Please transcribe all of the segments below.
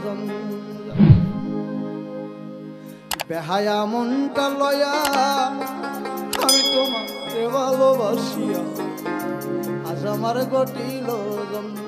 জঞ্জাল। বেহায়া মনটা লয়া আমি তোমাকে ভালোবাসিয়া আজ আমার ঘটিল জঞ্জাল।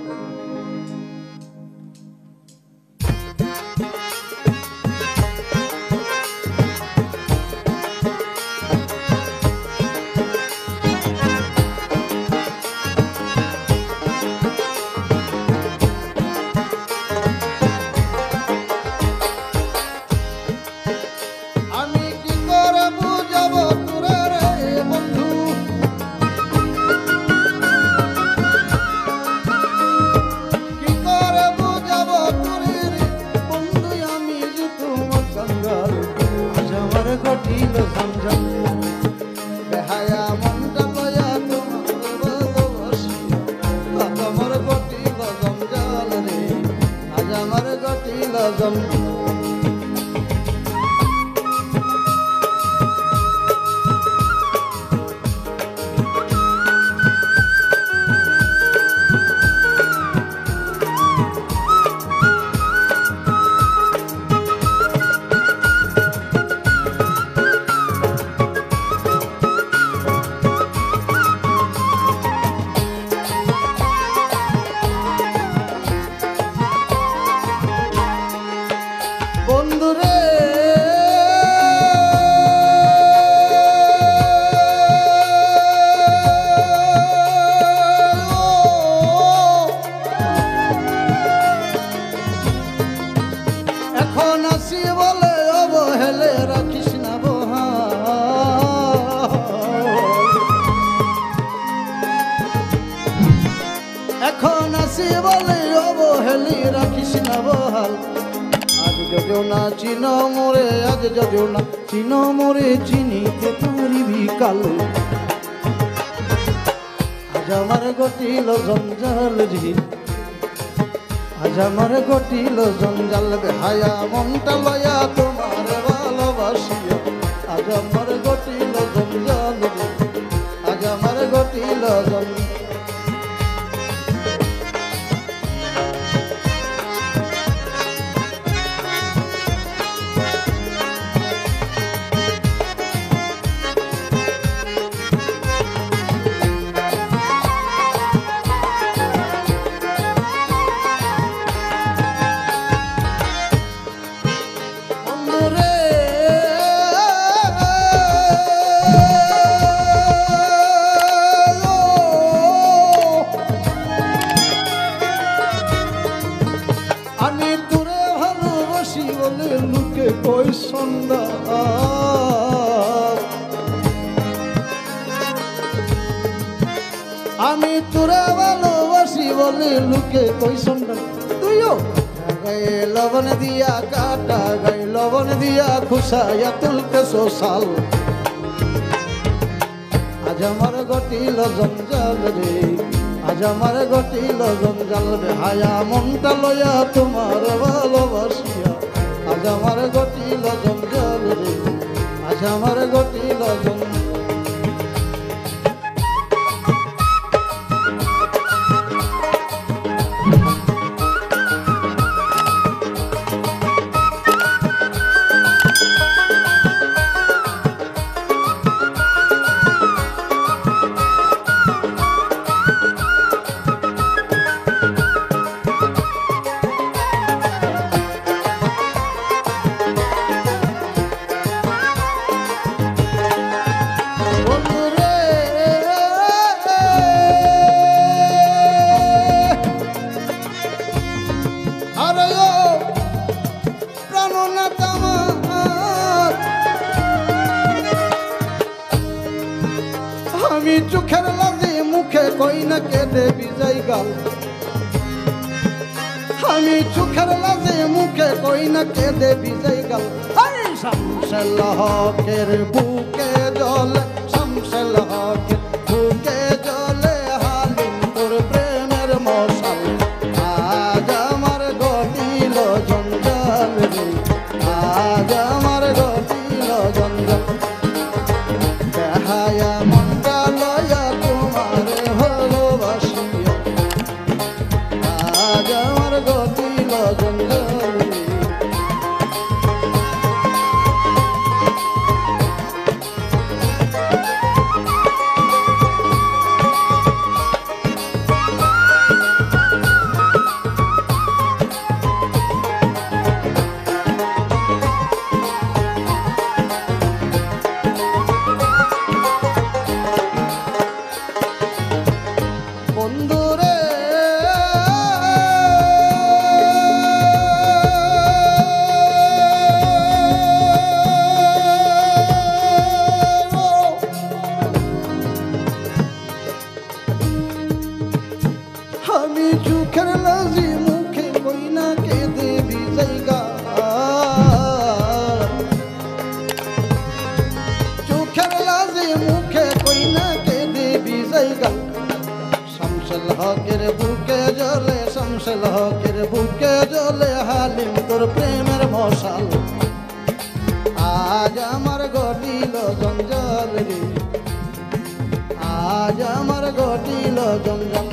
চিনো মোরে আজ যদিও না চিনো মোরে চিনিতে পারিবি কাল আজ আমার ঘটিল জঞ্জাল রে আজ আমার ঘটিল জঞ্জাল। বেহায়া মনটা লয়া তোমার ভালোবাসিয়া আজ আমার ঘটিল জঞ্জাল রে আজ আমার ঘটিল জঞ্জাল। আমি তোরা ভালোবাসি বলে লুকে কই সন্ধান তুইও গায়ে লবণ দিয়া কাটা গায়ে লবণ দিয়া খুশাইয়া তুলতে সোশাল আজ আমার ঘটিল জঞ্জাল রে আজ আমার ঘটিল জঞ্জাল। বেহায়া মনটা লয়া তোমার ভালোবাসিয়া আজ আমার ঘটিল জঞ্জাল রে আজ আমার ঘটিল জঞ্জাল। আমি চোখের লাজে মুখে কই না কেঁদে বিজয় গাল আমি চোখের লাজে মুখে কই না কেঁদে বিজয় গাল। শামসুল হকের বুকে জলে শামসুল হকের বুকে জলে হালিম তোর প্রেমের মশাল আজ আমার ঘটিল জঞ্জাল রে আজ আমার ঘটিল জঞ্জাল। বেহায়া মনটা লয়া তোমার ভালোবাসিয়া আজ আমার ঘটিল জঞ্জাল। রাসেল হকের বুকে জ্বলে হালিম তোর প্রেমের মশাল আজ আমার ঘটিল জঞ্জাল রে আজ আমার ঘটিল জঞ্জাল